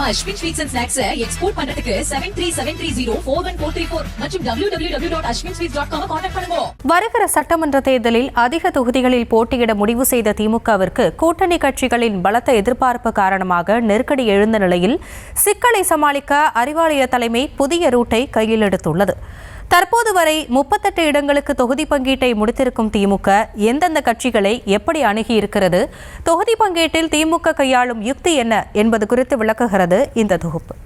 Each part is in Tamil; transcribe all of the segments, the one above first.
நம்ம Ashwin sweets and snacks export பண்றதுக்கு 7373041434 மற்றும் www.ashwinsweets.com கான்டாக்ட் பண்ணுங்க. வருகிற சட்டமன்ற தேர்தலில் அதிக தொகுதிகளில் போட்டியிட முடிவு செய்த திமுகவிற்கு கூட்டணி கட்சிகளின் பலத்த எதிர்பார்ப்பு காரணமாக நெருக்கடி எழுந்த நிலையில் சிக்கலை சமாளிக்க அறிவாலய தலைமை புதிய ரூட்டை கையில் எடுத்துள்ளது. தற்போது வரை 38 இடங்களுக்கு தொகுதி பங்கீட்டை முடித்திருக்கும் திமுக எந்தெந்த கட்சிகளை எப்படி அணுகியிருக்கிறது, தொகுதி பங்கீட்டில் திமுக கையாளும் யுக்தி என்ன என்பது குறித்து விளக்குகிறது இந்த தொகுப்பு.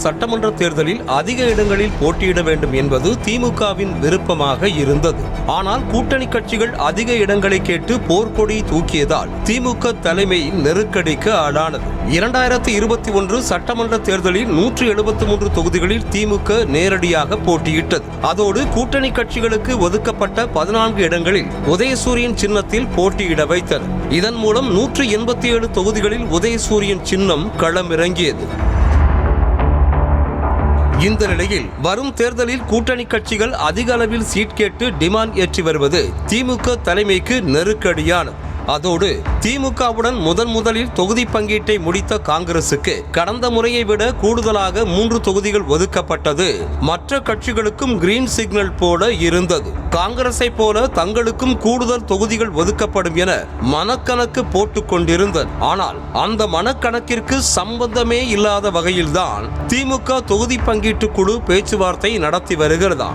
சட்டமன்ற தேர்தலில் அதிக இடங்களில் போட்டியிட வேண்டும் என்பது திமுகவின் விருப்பமாக இருந்தது. ஆனால் கூட்டணி கட்சிகள் அதிக இடங்களை கேட்டு போர்க்கொடி தூக்கியதால் திமுக தலைமை நெருக்கடிக்கு ஆளானது. 2021 சட்டமன்ற தேர்தலில் 173 தொகுதிகளில் திமுக நேரடியாக போட்டியிட்டது. அதோடு கூட்டணி கட்சிகளுக்கு ஒதுக்கப்பட்ட 14 இடங்களில் உதயசூரியன் சின்னத்தில் போட்டியிட வைத்தது. இதன் மூலம் 187 தொகுதிகளில் உதயசூரியன் சின்னம் களமிறங்கியது. இந்த நிலையில் வரும் தேர்தலில் கூட்டணி கட்சிகள் அதிக அளவில் சீட் கேட்டு டிமாண்ட் ஏற்றி வருவது திமுக தலைமைக்கு நெருக்கடியானது. அதோடு திமுகவுடன் முதலில் தொகுதி பங்கீட்டை முடித்த காங்கிரசுக்கு கடந்த முறையை விட கூடுதலாக 3 தொகுதிகள் ஒதுக்கப்பட்டது மற்ற கட்சிகளுக்கும் கிரீன் சிக்னல் போல இருந்தது. காங்கிரஸை போல தங்களுக்கும் கூடுதல் தொகுதிகள் ஒதுக்கப்படும் என மனக்கணக்கு போட்டுக் கொண்டிருந்தது. ஆனால் அந்த மனக்கணக்கிற்கு சம்பந்தமே இல்லாத வகையில்தான் திமுக தொகுதி பங்கீட்டு குழு பேச்சுவார்த்தை நடத்தி வருகிறதா.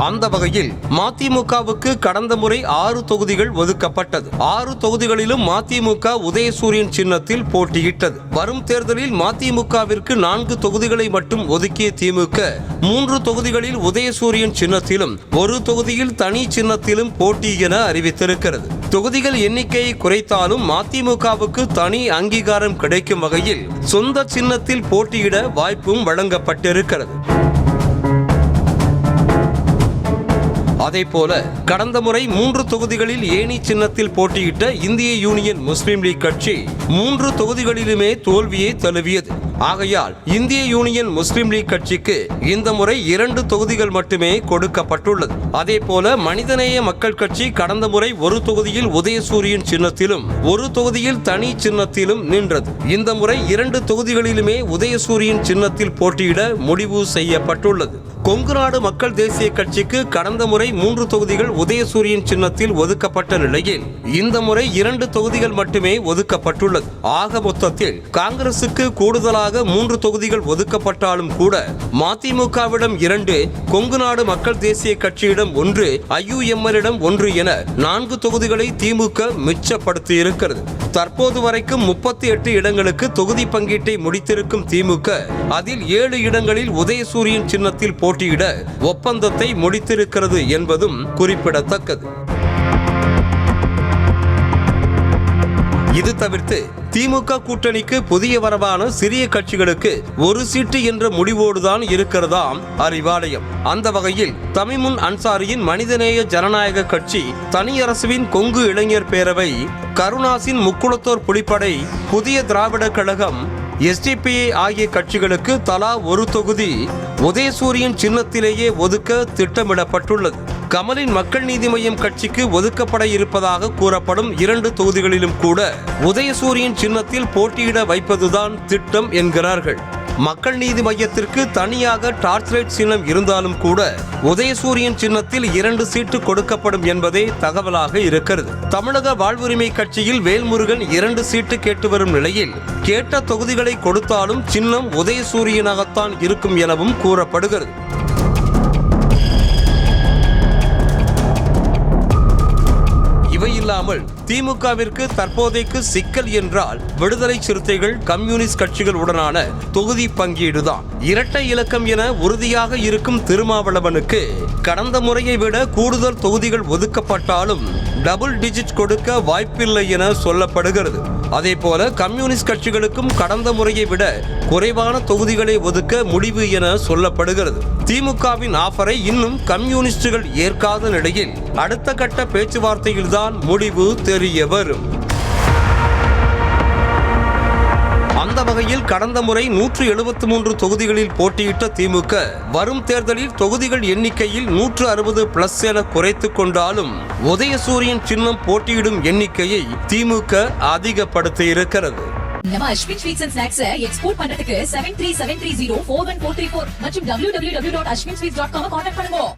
அந்த வகையில் மதிமுகவுக்கு கடந்த முறை 6 தொகுதிகள் ஒதுக்கப்பட்டது. 6 தொகுதிகளிலும் மதிமுக உதயசூரியன் சின்னத்தில் போட்டியிட்டது. வரும் தேர்தலில் மதிமுகவிற்கு 4 தொகுதிகளை மட்டும் ஒதுக்கிய திமுக 3 தொகுதிகளில் உதயசூரியன் சின்னத்திலும் 1 தொகுதியில் தனி சின்னத்திலும் போட்டி என அறிவித்திருக்கிறது. தொகுதிகள் எண்ணிக்கையை குறைத்தாலும் மதிமுகவுக்கு தனி அங்கீகாரம் கிடைக்கும் வகையில் சொந்த சின்னத்தில் போட்டியிட வாய்ப்பும் வழங்கப்பட்டிருக்கிறது. அதேபோல கடந்த முறை 3 தொகுதிகளில் ஏணி சின்னத்தில் போட்டியிட்ட இந்திய யூனியன் முஸ்லிம் லீக் கட்சி 3 தொகுதிகளிலுமே தோல்வியை தழுவியது. ஆகையால் இந்திய யூனியன் முஸ்லிம் லீக் கட்சிக்கு இந்த முறை 2 தொகுதிகள் மட்டுமே கொடுக்கப்பட்டுள்ளது. அதேபோல மனிதநேய மக்கள் கட்சி கடந்த முறை 1 தொகுதியில் உதயசூரியன் சின்னத்திலும் 1 தொகுதியில் தனி சின்னத்திலும் நின்றது. இந்த முறை 2 தொகுதிகளிலுமே உதயசூரியன் சின்னத்தில் போட்டியிட முடிவு செய்யப்பட்டுள்ளது. கொங்குநாடு மக்கள் தேசிய கட்சிக்கு கடந்த முறை 3 தொகுதிகள் உதயசூரியன் சின்னத்தில் ஒதுக்கப்பட்ட நிலையில் இந்த முறை 2 தொகுதிகள் மட்டுமே ஒதுக்கப்பட்டுள்ளது. ஆக மொத்தத்தில் காங்கிரசுக்கு கூடுதலாக 3 தொகுதிகள் ஒதுக்கப்பட்டாலும் கூட மதிமுகவிடம் 2, கொங்குநாடு மக்கள் தேசிய கட்சியிடம் 1, IUML-இடம் 1 என 4 தொகுதிகளை திமுக மிச்சப்படுத்தி இருக்கிறது. தற்போது வரைக்கும் 38 இடங்களுக்கு தொகுதி பங்கீட்டை முடித்திருக்கும் திமுக அதில் 7 இடங்களில் உதயசூரியன் சின்னத்தில் போட்டியிட ஒப்பந்தத்தை முடித்திருக்கிறது என்பதும் குறிப்பிடத்தக்கது. இது தவிர்த்து திமுக கூட்டணிக்கு புதிய வரவான சிறிய கட்சிகளுக்கு 1 சீட்டு என்ற முடிவோடுதான் இருக்கிறதாம் அறிவாலயம். அந்த வகையில் தமிமுன் அன்சாரியின் மனிதநேய ஜனநாயக கட்சி, தனியரசுவின் கொங்கு இளைஞர் பேரவை, கருணாசின் முக்குளத்தோர் புலிப்படை, புதிய திராவிட கழகம், SDPI ஆகிய கட்சிகளுக்கு தலா 1 தொகுதி உதயசூரியன் சின்னத்திலேயே ஒதுக்க திட்டமிடப்பட்டுள்ளது. கமலின் மக்கள் நீதி மய்யம் கட்சிக்கு ஒதுக்கப்பட இருப்பதாக கூறப்படும் 2 தொகுதிகளிலும் கூட உதயசூரியன் சின்னத்தில் போட்டியிட வைப்பதுதான் திட்டம் என்கிறார்கள். மக்கள் நீதி மையத்திற்கு தனியாக டார்ச் லைட் சின்னம் இருந்தாலும் கூட உதயசூரியன் சின்னத்தில் 2 சீட்டு கொடுக்கப்படும் என்பதே தகவலாக இருக்கிறது. தமிழக வாழ்வுரிமை கட்சியில் வேல்முருகன் 2 சீட்டு கேட்டு வரும் நிலையில் கேட்ட தொகுதிகளை கொடுத்தாலும் சின்னம் உதயசூரியனாகத்தான் இருக்கும் எனவும் கூறப்படுகிறது. இவை இல்லாமல் திமுகவிற்கு தற்போதைக்கு சிக்கல் என்றால் விடுதலை சிறுத்தைகள், கம்யூனிஸ்ட் கட்சிகள் உடனான தொகுதி பங்கீடுதான். இரட்டை இலக்கம் என உறுதியாக இருக்கும் திருமாவளவனுக்கு கடந்த முறையை விட கூடுதல் தொகுதிகள் ஒதுக்கப்பட்டாலும் டபுள் டிஜிட் கொடுக்க வாய்ப்பில்லை என சொல்லப்படுகிறது. அதேபோல கம்யூனிஸ்ட் கட்சிகளுக்கும் கடந்த முறையை விட குறைவான தொகுதிகளை ஒதுக்க முடிவு என சொல்லப்படுகிறது. திமுகவின் ஆஃபரை இன்னும் கம்யூனிஸ்டுகள் ஏற்காத நிலையில் அடுத்த கட்ட பேச்சுவார்த்தையில்தான் முடிவு தெரிய வரும். அந்த அந்த வகையில் கடந்த முறை 173 தொகுதிகளில் போட்டியிட்ட திமுக வரும் தேர்தலில் தொகுதிகள் எண்ணிக்கையில் 160 பிளஸ் என குறைத்துக் கொண்டாலும் உதயசூரியன் சின்னம் போட்டியிடும் எண்ணிக்கையை திமுக அதிகப்படுத்தி இருக்கிறது. நம்ம Ashwin sweets and snacks export பண்றதுக்கு 7373041434 மற்றும் www.ashwinsweets.com கான்டாக்ட் பண்ணுங்க.